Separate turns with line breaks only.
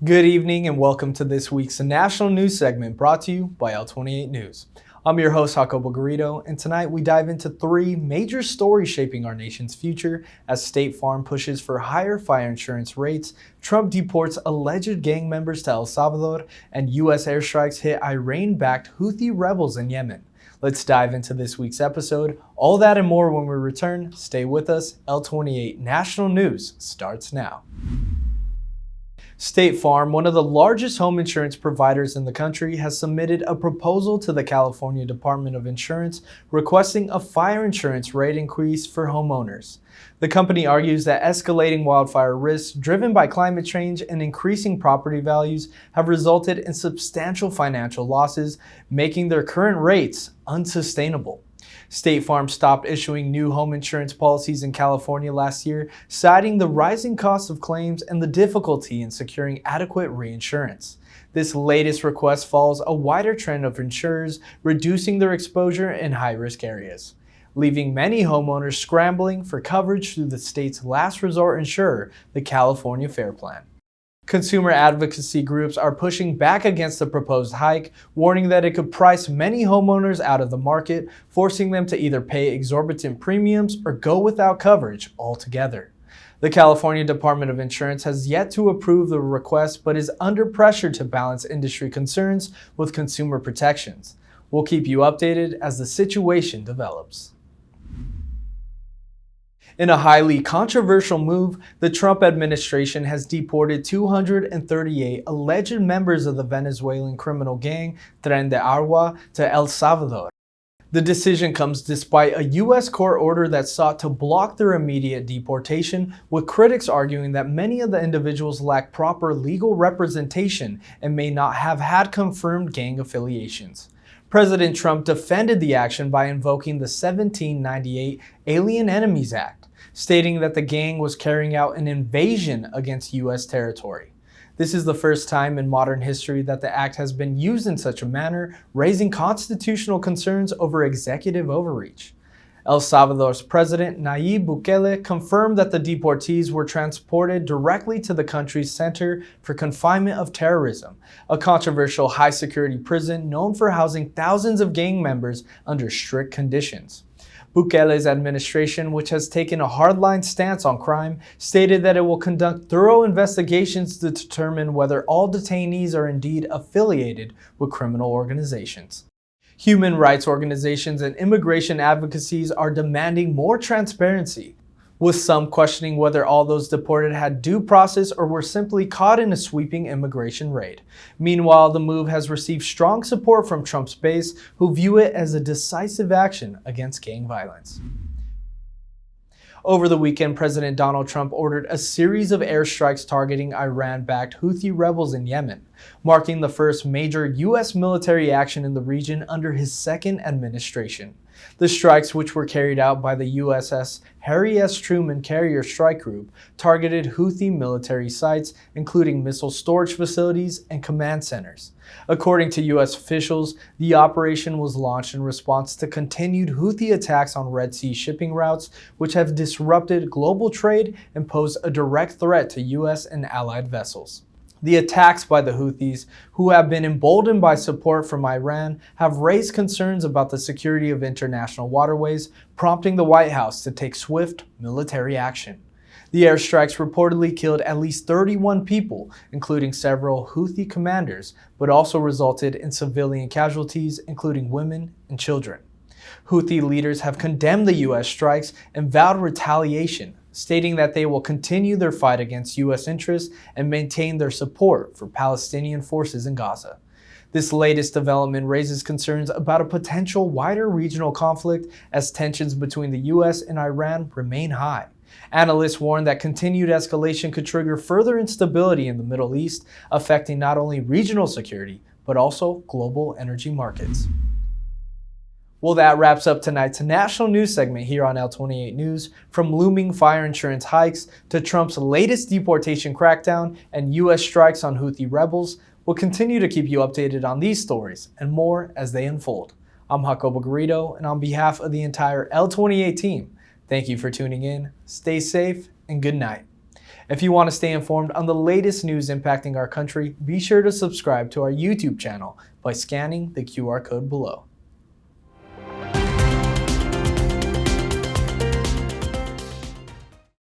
Good evening and welcome to this week's national news segment brought to you by L28 News. I'm your host, Jacobo Garrido, and tonight we dive into three major stories shaping our nation's future as State Farm pushes for higher fire insurance rates, Trump deports alleged gang members to El Salvador, and U.S. airstrikes hit Iran-backed Houthi rebels in Yemen. Let's dive into this week's episode. All that and more when we return. Stay with us. L28 National News starts now. State Farm, one of the largest home insurance providers in the country, has submitted a proposal to the California Department of Insurance requesting a fire insurance rate increase for homeowners. The company argues that escalating wildfire risks driven by climate change and increasing property values have resulted in substantial financial losses, making their current rates unsustainable. State Farm stopped issuing new home insurance policies in California last year, citing the rising cost of claims and the difficulty in securing adequate reinsurance. This latest request follows a wider trend of insurers reducing their exposure in high-risk areas, leaving many homeowners scrambling for coverage through the state's last resort insurer, the California Fair Plan. Consumer advocacy groups are pushing back against the proposed hike, warning that it could price many homeowners out of the market, forcing them to either pay exorbitant premiums or go without coverage altogether. The California Department of Insurance has yet to approve the request but is under pressure to balance industry concerns with consumer protections. We'll keep you updated as the situation develops. In a highly controversial move, the Trump administration has deported 238 alleged members of the Venezuelan criminal gang Tren de Aragua to El Salvador. The decision comes despite a U.S. court order that sought to block their immediate deportation, with critics arguing that many of the individuals lack proper legal representation and may not have had confirmed gang affiliations. President Trump defended the action by invoking the 1798 Alien Enemies Act, stating that the gang was carrying out an invasion against U.S. territory. This is the first time in modern history that the act has been used in such a manner, raising constitutional concerns over executive overreach. El Salvador's President Nayib Bukele confirmed that the deportees were transported directly to the country's Center for Confinement of Terrorism, a controversial high-security prison known for housing thousands of gang members under strict conditions. Bukele's administration, which has taken a hardline stance on crime, stated that it will conduct thorough investigations to determine whether all detainees are indeed affiliated with criminal organizations. Human rights organizations and immigration advocacies are demanding more transparency, with some questioning whether all those deported had due process or were simply caught in a sweeping immigration raid. Meanwhile, the move has received strong support from Trump's base, who view it as a decisive action against gang violence. Over the weekend, President Donald Trump ordered a series of airstrikes targeting Iran-backed Houthi rebels in Yemen, marking the first major U.S. military action in the region under his second administration. The strikes, which were carried out by the USS Harry S. Truman Carrier Strike Group, targeted Houthi military sites, including missile storage facilities and command centers. According to U.S. officials, the operation was launched in response to continued Houthi attacks on Red Sea shipping routes, which have disrupted global trade and pose a direct threat to U.S. and allied vessels. The attacks by the Houthis, who have been emboldened by support from Iran, have raised concerns about the security of international waterways, prompting the White House to take swift military action. The airstrikes reportedly killed at least 31 people, including several Houthi commanders, but also resulted in civilian casualties, including women and children. Houthi leaders have condemned the U.S. strikes and vowed retaliation, stating that they will continue their fight against U.S. interests and maintain their support for Palestinian forces in Gaza. This latest development raises concerns about a potential wider regional conflict as tensions between the U.S. and Iran remain high. Analysts warn that continued escalation could trigger further instability in the Middle East, affecting not only regional security, but also global energy markets. Well, that wraps up tonight's national news segment here on L28 News. From looming fire insurance hikes to Trump's latest deportation crackdown and U.S. strikes on Houthi rebels, we'll continue to keep you updated on these stories and more as they unfold. I'm Jacobo Garrido, and on behalf of the entire L28 team, thank you for tuning in, stay safe, and good night. If you want to stay informed on the latest news impacting our country, be sure to subscribe to our YouTube channel by scanning the QR code below.